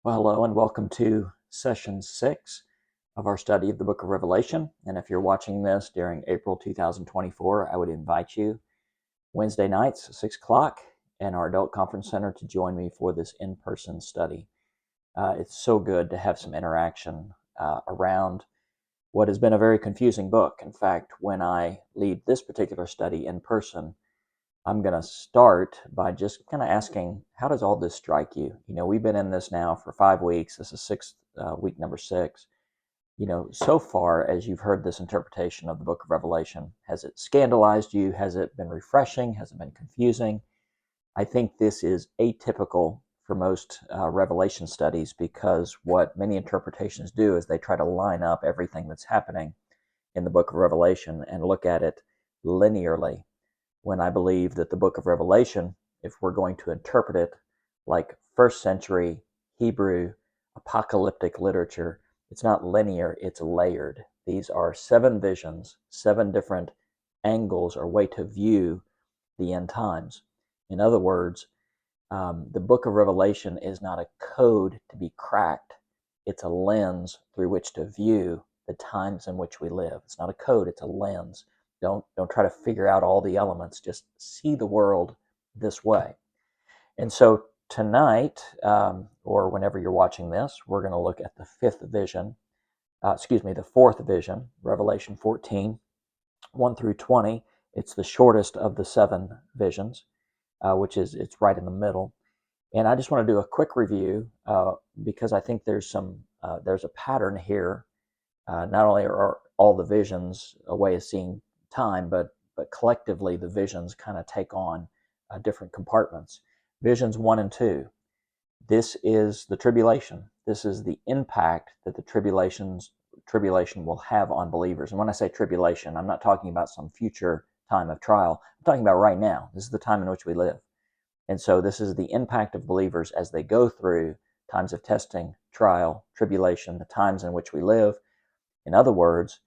Well, hello and welcome to session 6 of our study of the book of Revelation. And if you're watching this during April 2024, I would invite you Wednesday nights, 6 o'clock, in our adult conference center to join me for this in-person study. It's so good to have some interaction around what has been a very confusing book. In fact, when I lead this particular study in person, I'm going to start by just kind of asking, how does all this strike you? We've been in this now for 5 weeks. This is week number 6. So far as you've heard this interpretation of the book of Revelation, has it scandalized you? Has it been refreshing? Has it been confusing? I think this is atypical for most Revelation studies, because what many interpretations do is they try to line up everything that's happening in the book of Revelation and look at it linearly, when I believe that the book of Revelation, if we're going to interpret it like first century Hebrew apocalyptic literature, it's not linear, it's layered. These are 7 visions, 7 different angles or way to view the end times. In other words, the book of Revelation is not a code to be cracked. It's a lens through which to view the times in which we live. It's not a code, it's a lens. Don't try to figure out all the elements. Just see the world this way. And so tonight, or whenever you're watching this, we're going to look at the the fourth vision, Revelation 14, 1 through 20. It's the shortest of the 7 visions, it's right in the middle. And I just want to do a quick review because I think there's a pattern here. Not only are all the visions a way of seeing time, but collectively the visions kind of take on different compartments. Visions 1 and 2. This is the tribulation. This is the impact that the tribulation will have on believers. And when I say tribulation, I'm not talking about some future time of trial. I'm talking about right now. This is the time in which we live. And so this is the impact of believers as they go through times of testing, trial, tribulation, the times in which we live. In other words,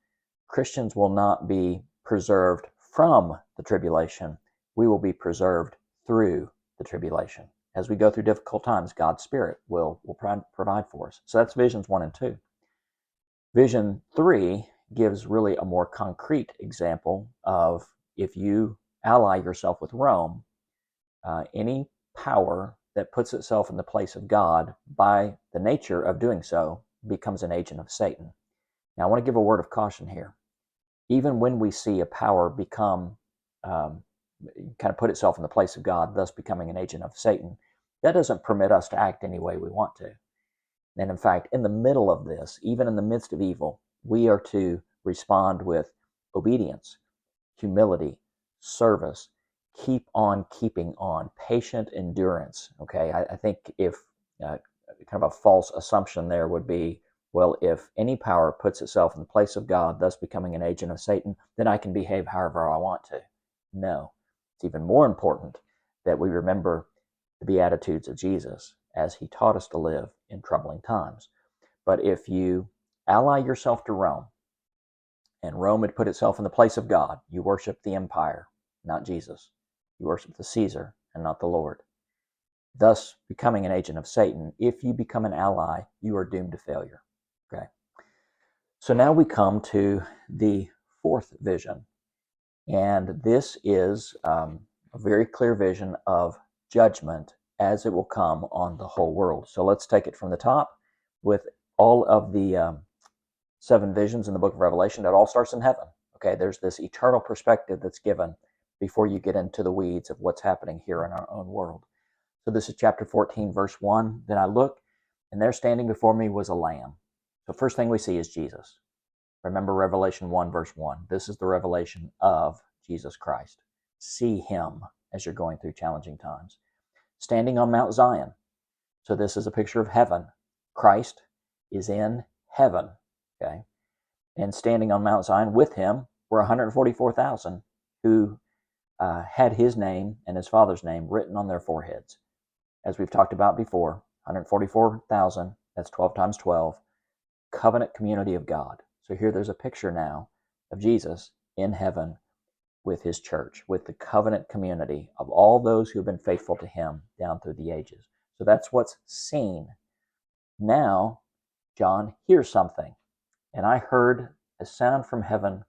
Christians will not be preserved from the tribulation. We will be preserved through the tribulation. As we go through difficult times, God's Spirit will provide for us. So that's visions 1 and 2. Vision 3 gives really a more concrete example of, if you ally yourself with Rome, any power that puts itself in the place of God, by the nature of doing so, becomes an agent of Satan. Now, I want to give a word of caution here. Even when we see a power become, kind of put itself in the place of God, thus becoming an agent of Satan, that doesn't permit us to act any way we want to. And in fact, in the middle of this, even in the midst of evil, we are to respond with obedience, humility, service, keep on keeping on, patient endurance. Okay, I think if kind of a false assumption there would be, well, if any power puts itself in the place of God, thus becoming an agent of Satan, then I can behave however I want to. No, it's even more important that we remember the Beatitudes of Jesus as he taught us to live in troubling times. But if you ally yourself to Rome, and Rome had put itself in the place of God, you worship the empire, not Jesus. You worship the Caesar and not the Lord, thus becoming an agent of Satan. If you become an ally, you are doomed to failure. Okay. So now we come to the fourth vision. And this is a very clear vision of judgment as it will come on the whole world. So let's take it from the top with all of the 7 visions in the book of Revelation. It all starts in heaven. Okay, there's this eternal perspective that's given before you get into the weeds of what's happening here in our own world. So this is chapter 14, verse 1. Then I looked, and there standing before me was a lamb. So first thing we see is Jesus. Remember Revelation 1, verse 1. This is the revelation of Jesus Christ. See him as you're going through challenging times. Standing on Mount Zion. So this is a picture of heaven. Christ is in heaven. Okay. And standing on Mount Zion with him were 144,000 who had his name and his Father's name written on their foreheads. As we've talked about before, 144,000, that's 12 times 12, covenant community of God. So here there's a picture now of Jesus in heaven with his church, with the covenant community of all those who have been faithful to him down through the ages. So that's what's seen. Now John hears something, and I heard a sound from heaven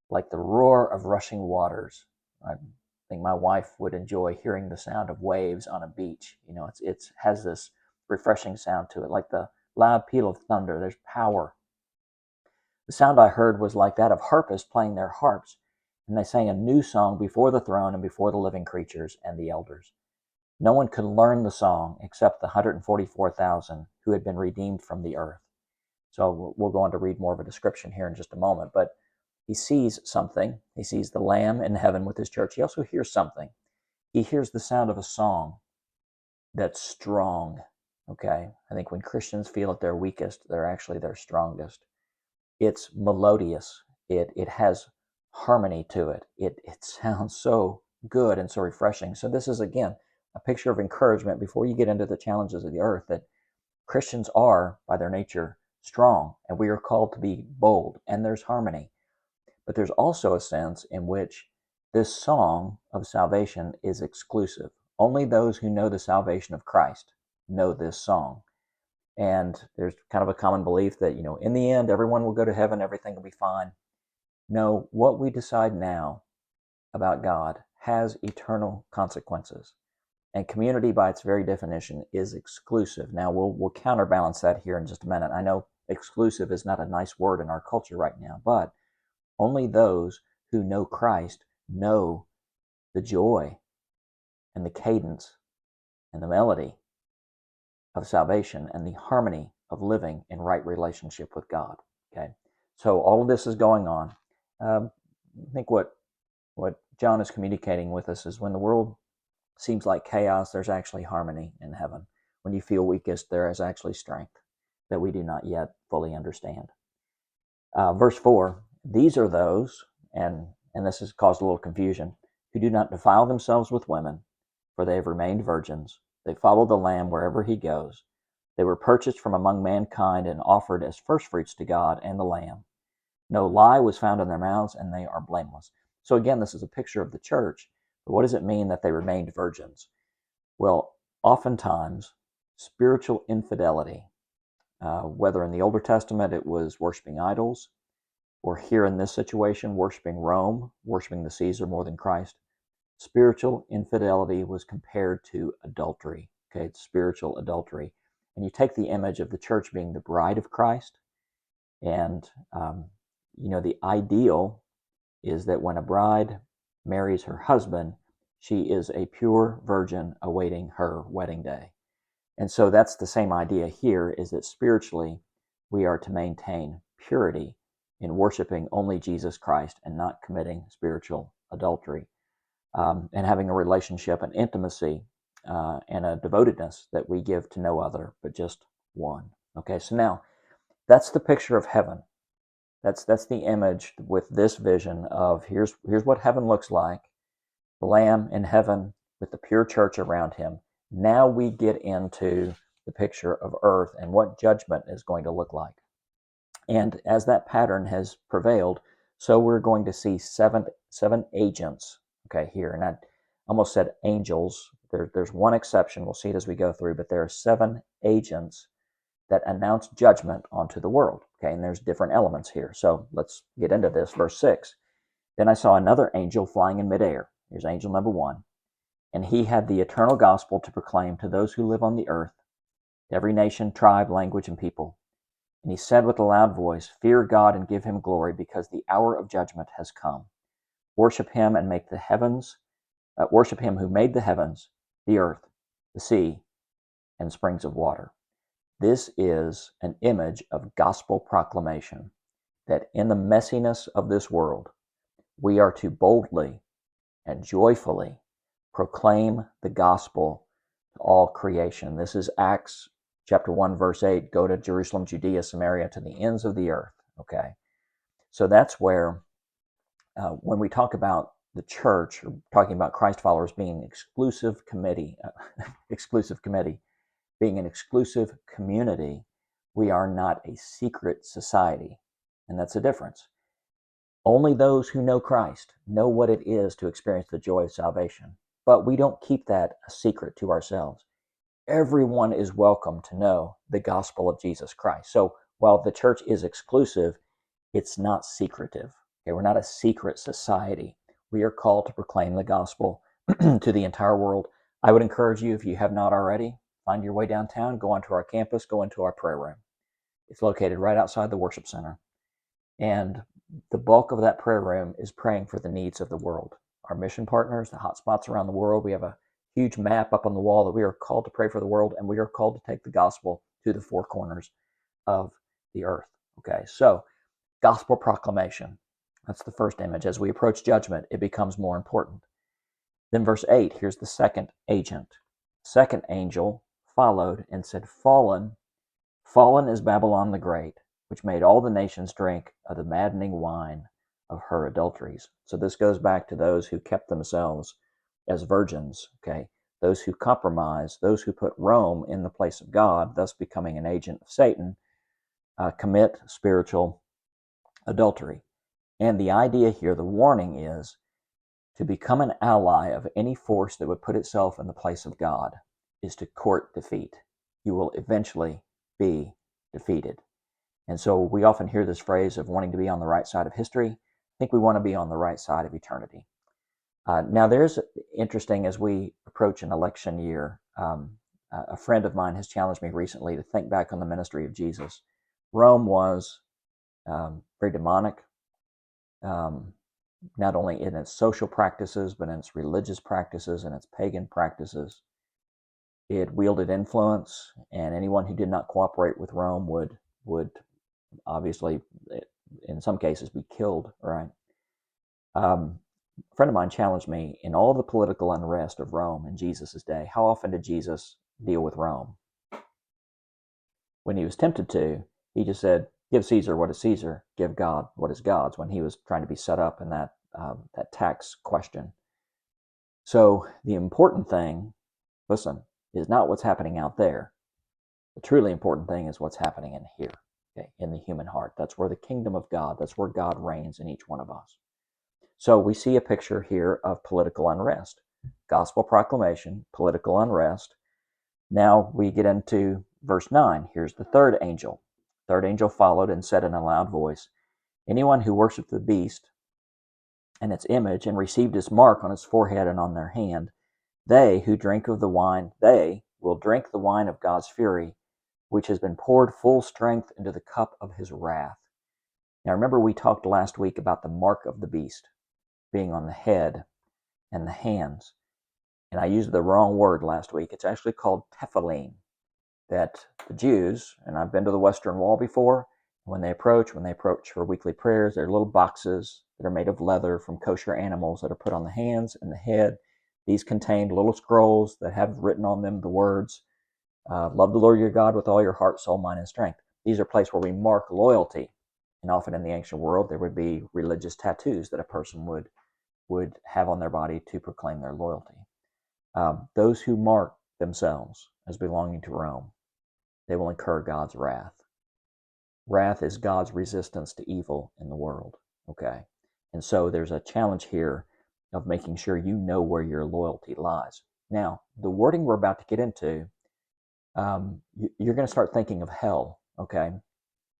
like the roar of rushing waters. I think my wife would enjoy hearing the sound of waves on a beach. You know, it's has this refreshing sound to it, like the loud peal of thunder. There's power. The sound I heard was like that of harpists playing their harps, and they sang a new song before the throne and before the living creatures and the elders. No one could learn the song except the 144,000 who had been redeemed from the earth. So we'll go on to read more of a description here in just a moment, but he sees something. He sees the Lamb in heaven with his church. He also hears something. He hears the sound of a song that's strong. Okay, I think when Christians feel at their weakest, they're actually their strongest. It's melodious. It has harmony to it. It sounds so good and so refreshing. So this is, again, a picture of encouragement before you get into the challenges of the earth, that Christians are, by their nature, strong, and we are called to be bold, and there's harmony. But there's also a sense in which this song of salvation is exclusive. Only those who know the salvation of Christ know this song. And there's kind of a common belief that, in the end, everyone will go to heaven, everything will be fine. No, what we decide now about God has eternal consequences. And community, by its very definition, is exclusive. Now, we'll counterbalance that here in just a minute. I know exclusive is not a nice word in our culture right now, but only those who know Christ know the joy and the cadence and the melody of salvation and the harmony of living in right relationship with God. Okay, so all of this is going on. I think what John is communicating with us is when the world seems like chaos, there's actually harmony in heaven. When you feel weakest, there is actually strength that we do not yet fully understand. Verse 4, these are those, and this has caused a little confusion, who do not defile themselves with women, for they have remained virgins. They follow the Lamb wherever he goes. They were purchased from among mankind and offered as firstfruits to God and the Lamb. No lie was found in their mouths, and they are blameless. So again, this is a picture of the church. But what does it mean that they remained virgins? Well, oftentimes, spiritual infidelity, whether in the Older Testament it was worshiping idols, or here in this situation, worshiping Rome, worshiping the Caesar more than Christ, spiritual infidelity was compared to adultery. Okay, it's spiritual adultery. And you take the image of the church being the bride of Christ, and the ideal is that when a bride marries her husband, she is a pure virgin awaiting her wedding day. And so that's the same idea here, is that spiritually we are to maintain purity in worshiping only Jesus Christ and not committing spiritual adultery, and having a relationship and intimacy and a devotedness that we give to no other but just one. Okay, so now that's the picture of heaven. That's the image with this vision of here's what heaven looks like, the Lamb in heaven with the pure church around him. Now we get into the picture of earth and what judgment is going to look like. And as that pattern has prevailed, so we're going to see seven agents, okay, here. And I almost said angels. There's one exception. We'll see it as we go through, but there are 7 agents that announce judgment onto the world. Okay, and there's different elements here. So let's get into this. Verse 6. Then I saw another angel flying in midair. Here's angel number 1. And he had the eternal gospel to proclaim to those who live on the earth, to every nation, tribe, language, and people. And he said with a loud voice, fear God and give him glory, because the hour of judgment has come. Worship him and make the heavens, worship him who made the heavens, the earth, the sea, and springs of water. This is an image of gospel proclamation, that in the messiness of this world, we are to boldly and joyfully proclaim the gospel to all creation. This is Acts chapter 1, verse 8. Go to Jerusalem, Judea, Samaria, to the ends of the earth. Okay, so that's where, when we talk about the church, or talking about Christ followers being an exclusive committee, being an exclusive community, we are not a secret society. And that's a difference. Only those who know Christ know what it is to experience the joy of salvation. But we don't keep that a secret to ourselves. everyone is welcome to know the gospel of Jesus Christ. So while the church is exclusive, it's not secretive. Okay, we're not a secret society. We are called to proclaim the gospel to the entire world. I would encourage you, if you have not already, find your way downtown, go onto our campus, go into our prayer room. It's located right outside the worship center. And the bulk of that prayer room is praying for the needs of the world. Our mission partners, the hotspots around the world, we have a huge map up on the wall that we are called to pray for the world, and we are called to take the gospel to the four corners of the earth. Okay, so gospel proclamation. That's the first image. As we approach judgment, it becomes more important. Then verse 8, here's the second agent. Second angel followed and said, Fallen, fallen is Babylon the Great, which made all the nations drink of the maddening wine of her adulteries. So this goes back to those who kept themselves as virgins, okay? Those who compromise, those who put Rome in the place of God, thus becoming an agent of Satan, commit spiritual adultery. And the idea here, the warning is to become an ally of any force that would put itself in the place of God is to court defeat. You will eventually be defeated. And so we often hear this phrase of wanting to be on the right side of history. I think we want to be on the right side of eternity. Now, there's interesting, as we approach an election year, a friend of mine has challenged me recently to think back on the ministry of Jesus. Rome was very demonic, not only in its social practices, but in its religious practices and its pagan practices. It wielded influence, and anyone who did not cooperate with Rome would obviously, in some cases, be killed, right? A friend of mine challenged me, in all the political unrest of Rome in Jesus' day, how often did Jesus deal with Rome? When he was tempted to, he just said, give Caesar what is Caesar, give God what is God's, when he was trying to be set up in that tax question. So the important thing, listen, is not what's happening out there. The truly important thing is what's happening in here, okay, in the human heart. That's where the kingdom of God, that's where God reigns in each one of us. So we see a picture here of political unrest. Gospel proclamation, political unrest. Now we get into verse 9. Here's the third angel. Third angel followed and said in a loud voice, anyone who worshipped the beast and its image and received its mark on his forehead and on their hand, they who drink of the wine, they will drink the wine of God's fury, which has been poured full strength into the cup of his wrath. Now remember, we talked last week about the mark of the beast being on the head and the hands. And I used the wrong word last week. It's actually called tephilim, that the Jews, and I've been to the Western Wall before, when they approach for weekly prayers, there are little boxes that are made of leather from kosher animals that are put on the hands and the head. These contain little scrolls that have written on them the words, love the Lord your God with all your heart, soul, mind, and strength. These are places where we mark loyalty. And often in the ancient world, there would be religious tattoos that a person would have on their body to proclaim their loyalty. Those who mark themselves as belonging to Rome, they will incur God's wrath. Wrath is God's resistance to evil in the world, okay? And so there's a challenge here of making sure you know where your loyalty lies. Now, the wording we're about to get into, you're going to start thinking of hell, okay?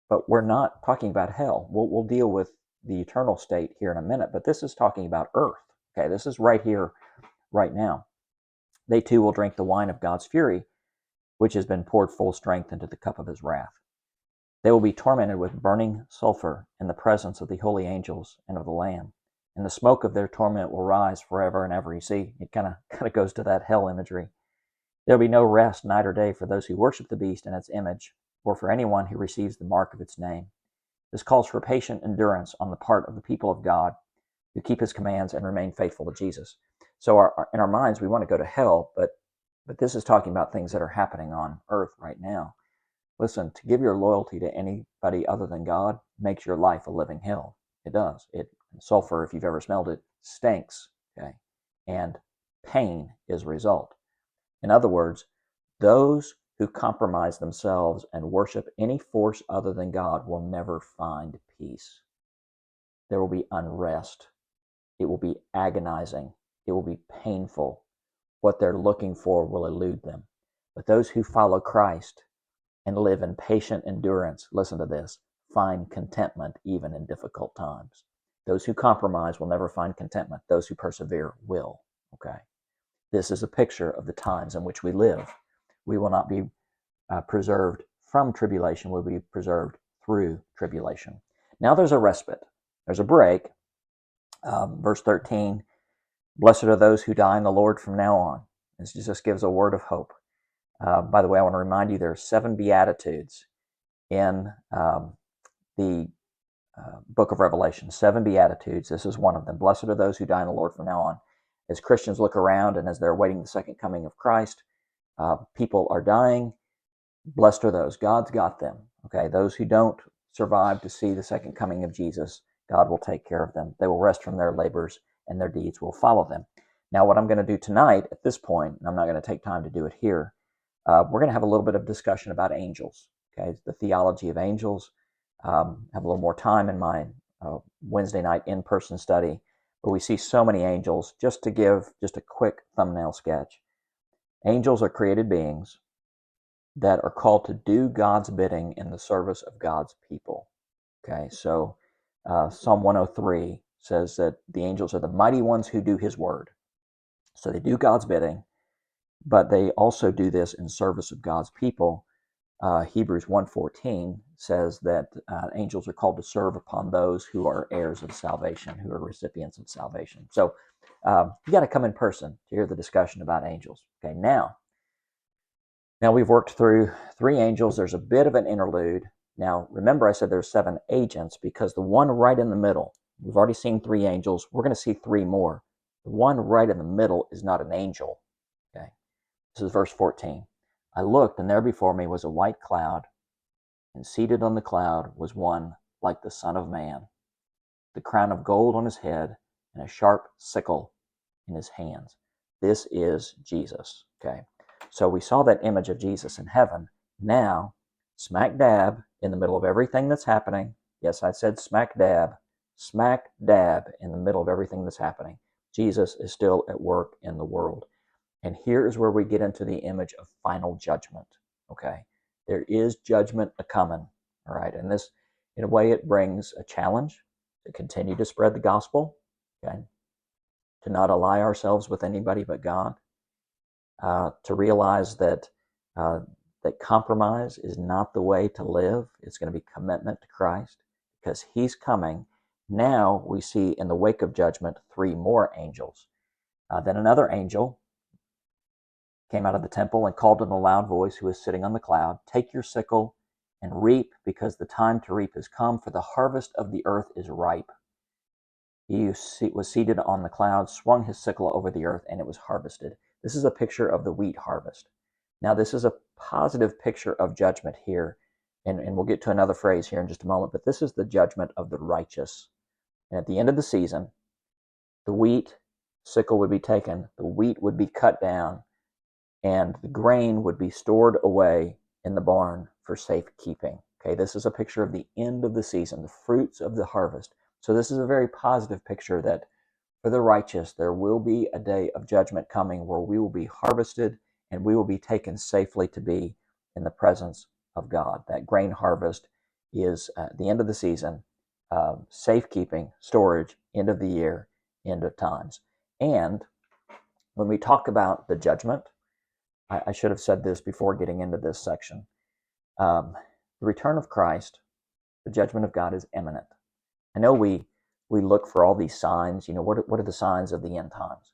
But we're not talking about hell. We'll deal with the eternal state here in a minute, but this is talking about earth, okay? This is right here, right now. They too will drink the wine of God's fury, which has been poured full strength into the cup of his wrath. They will be tormented with burning sulfur in the presence of the holy angels and of the Lamb. And the smoke of their torment will rise forever and ever. You see, it kind of goes to that hell imagery. There will be no rest night or day for those who worship the beast and its image, or for anyone who receives the mark of its name. This calls for patient endurance on the part of the people of God who keep his commands and remain faithful to Jesus. So in our minds, we want to go to hell, but this is talking about things that are happening on earth right now. Listen, to give your loyalty to anybody other than God makes your life a living hell. It does. Sulfur, if you've ever smelled it, stinks, okay? And pain is a result. In other words, those who compromise themselves and worship any force other than God will never find peace. There will be unrest. It will be agonizing. It will be painful. What they're looking for will elude them. But those who follow Christ and live in patient endurance, listen to this, find contentment even in difficult times. Those who compromise will never find contentment. Those who persevere will. Okay. This is a picture of the times in which we live. We will not be preserved from tribulation. We'll be preserved through tribulation. Now there's a respite. There's a break. Verse 13, blessed are those who die in the Lord from now on. This just gives a word of hope. By the way, I want to remind you there are 7 Beatitudes in the book of Revelation. 7 Beatitudes. This is one of them. Blessed are those who die in the Lord from now on. As Christians look around and as they're awaiting the second coming of Christ, people are dying. Blessed are those. God's got them. Okay, those who don't survive to see the second coming of Jesus, God will take care of them. They will rest from their labors and their deeds will follow them. Now, what I'm going to do tonight at this point, and I'm not going to take time to do it here, we're going to have a little bit of discussion about angels. Okay, the theology of angels. Have a little more time in my Wednesday night in-person study, but we see so many angels. Just to give just a quick thumbnail sketch, angels are created beings that are called to do God's bidding in the service of God's people. Okay, so Psalm 103 says that the angels are the mighty ones who do his word. So they do God's bidding, but they also do this in service of God's people. Hebrews 1:14 says that angels are called to serve upon those who are heirs of salvation, who are recipients of salvation. So you got to come in person to hear the discussion about angels. Okay, now we've worked through 3 angels. There's a bit of an interlude. Now, remember I said there's 7 agents because the one right in the middle, we've already seen 3 angels. We're going to see 3 more. The one right in the middle is not an angel. Okay, this is verse 14. I looked, and there before me was a white cloud, and seated on the cloud was one like the Son of Man, the crown of gold on his head, and a sharp sickle in his hands. This is Jesus. Okay, so we saw that image of Jesus in heaven. Now, smack dab in the middle of everything that's happening. Yes, I said smack dab in the middle of everything that's happening. Jesus is still at work in the world. And here is where we get into the image of final judgment. Okay, there is judgment a-coming. All right, and this, in a way, it brings a challenge to continue to spread the gospel. Okay, to not ally ourselves with anybody but God. To realize that that compromise is not the way to live. It's going to be commitment to Christ because He's coming. Now we see in the wake of judgment 3 more angels. Then another angel came out of the temple and called in a loud voice who was sitting on the cloud, take your sickle and reap, because the time to reap has come, for the harvest of the earth is ripe. He was seated on the cloud, swung his sickle over the earth, and it was harvested. This is a picture of the wheat harvest. Now, this is a positive picture of judgment here, and we'll get to another phrase here in just a moment, but this is the judgment of the righteous. And at the end of the season, the wheat sickle would be taken, the wheat would be cut down, and the grain would be stored away in the barn for safekeeping. Okay, this is a picture of the end of the season, the fruits of the harvest. So this is a very positive picture that for the righteous, there will be a day of judgment coming where we will be harvested and we will be taken safely to be in the presence of God. That grain harvest is the end of the season, safekeeping, storage, end of the year, end of times. And when we talk about the judgment, I should have said this before getting into this section. The return of Christ, the judgment of God is imminent. I know we look for all these signs. You know, what are the signs of the end times?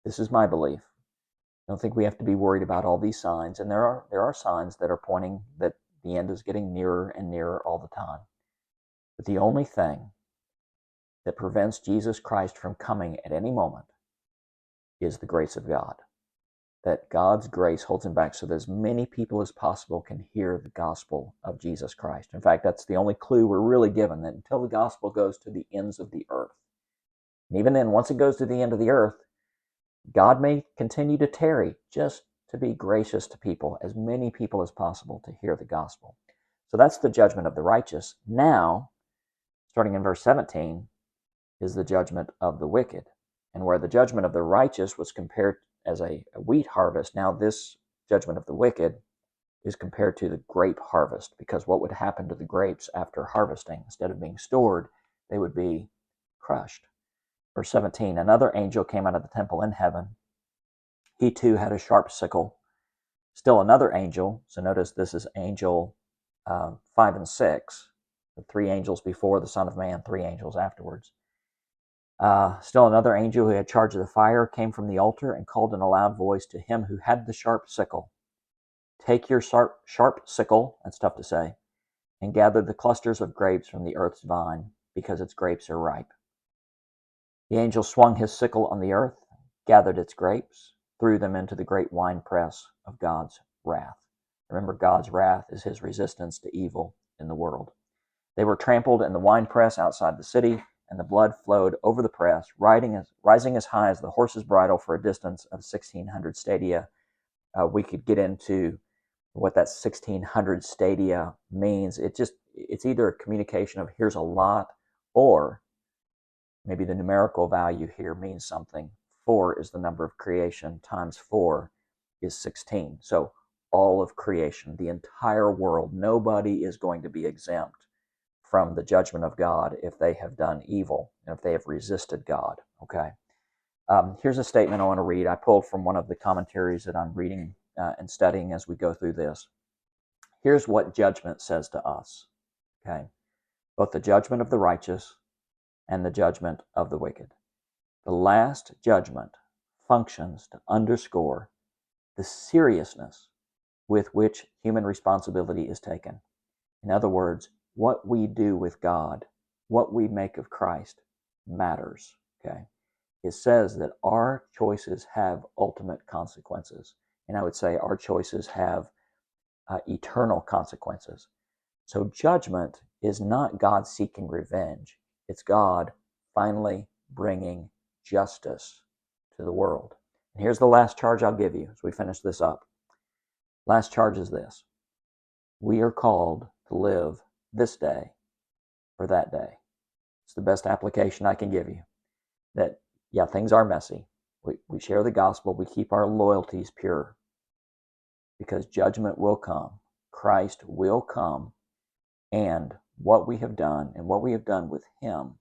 This is my belief. I don't think we have to be worried about all these signs. And there are signs that are pointing that the end is getting nearer and nearer all the time. But the only thing that prevents Jesus Christ from coming at any moment is the grace of God. That God's grace holds him back so that as many people as possible can hear the gospel of Jesus Christ. In fact, that's the only clue we're really given, that until the gospel goes to the ends of the earth. And even then, once it goes to the end of the earth, God may continue to tarry just to be gracious to people, as many people as possible to hear the gospel. So that's the judgment of the righteous. Now, starting in verse 17, is the judgment of the wicked. And where the judgment of the righteous was compared as a wheat harvest, now this judgment of the wicked is compared to the grape harvest, because what would happen to the grapes after harvesting? Instead of being stored, they would be crushed. Verse 17, another angel came out of the temple in heaven. He too had a sharp sickle. Still another angel, so notice this is angel 5 and 6, the 3 angels before the Son of Man, 3 angels afterwards. Still another angel who had charge of the fire came from the altar and called in a loud voice to him who had the sharp sickle. Take your sharp sickle, that's tough to say, and gather the clusters of grapes from the earth's vine, because its grapes are ripe. The angel swung his sickle on the earth, gathered its grapes, threw them into the great winepress of God's wrath. Remember, God's wrath is his resistance to evil in the world. They were trampled in the winepress outside the city, and the blood flowed over the press, rising as high as the horse's bridle for a distance of 1,600 stadia. We could get into what that 1,600 stadia means. It's either a communication of here's a lot, or maybe the numerical value here means something. 4 is the number of creation, times 4 is 16. So all of creation, the entire world, nobody is going to be exempt from the judgment of God if they have done evil and if they have resisted God. Okay. Here's a statement I want to read. I pulled from one of the commentaries that I'm reading and studying as we go through this. Here's what judgment says to us. Okay. Both the judgment of the righteous and the judgment of the wicked. The last judgment functions to underscore the seriousness with which human responsibility is taken. In other words, what we do with God, what we make of Christ, matters. Okay? It says that our choices have ultimate consequences. And I would say our choices have eternal consequences. So judgment is not God seeking revenge. It's God finally bringing justice to the world. And here's the last charge I'll give you as we finish this up. Last charge is this. We are called to live this day for that day. It's the best application I can give you. That, yeah, things are messy. We share the gospel. We keep our loyalties pure, because judgment will come. Christ will come, and what we have done and what we have done with him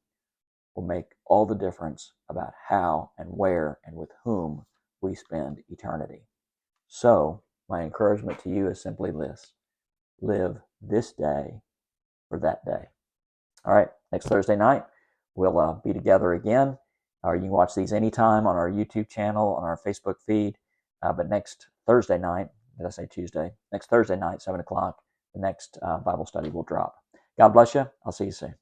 will make all the difference about how and where and with whom we spend eternity. So my encouragement to you is simply this. Live this day for that day. All right, next Thursday night, we'll be together again. You can watch these anytime on our YouTube channel, on our Facebook feed. But next Thursday night, did I say Tuesday? Next Thursday night, 7 o'clock, the next Bible study will drop. God bless you. I'll see you soon.